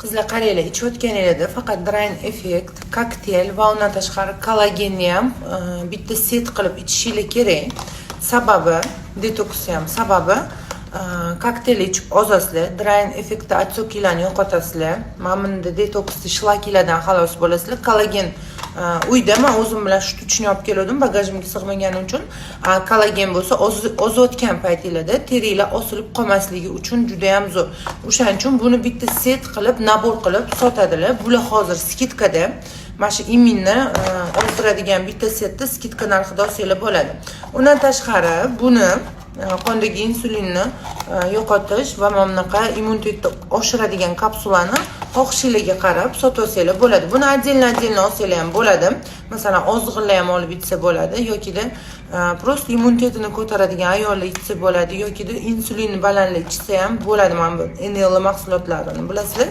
Qizlar qaranglar, ichayotganinglarda faqat Drain Effect, kokteyl va undan tashqari kollagenni ham bitta set qilib ichishingiz kerak. Sababi detoksni ham sababi kokteyl ichib ozasizlar, Drain Effectda atsokilarni yo'qotasizlar. Mana bunda detoksni shlakilardan xalos bo'lasizlar. Kollagen uyda men o'zim bilan shu tuchni olib keldim, bagajimga sig'magani uchun. Kollagen bo'lsa ozayotgan paytinglarda teringlar osilib qolmasligi uchun juda ham zo'r. O'shaning uchun buni bitta set qilib, nabor qilib sotadilar. Bular hozir skidkada. Mana shu iminni ozdiradigan bitta setda skidka narxida olsanglar bo'ladi. Undan tashqari buni qondagi insulinni yo'qotish va mana bunaqa immunitetni oshiradigan kapsulani xohishingizga qarab sotolsanglar bo'ladi. Buni отдельно olsanglar ham bo'ladi. Masalan, ozg'inlar ham olib ichsa bo'ladi yoki-da просто immunitetini ko'taradigan ayollar ichsa bo'ladi yoki-da insulin balandlar ichsa ham bo'ladi. Mana bu NL mahsulotlarini bilasizlar.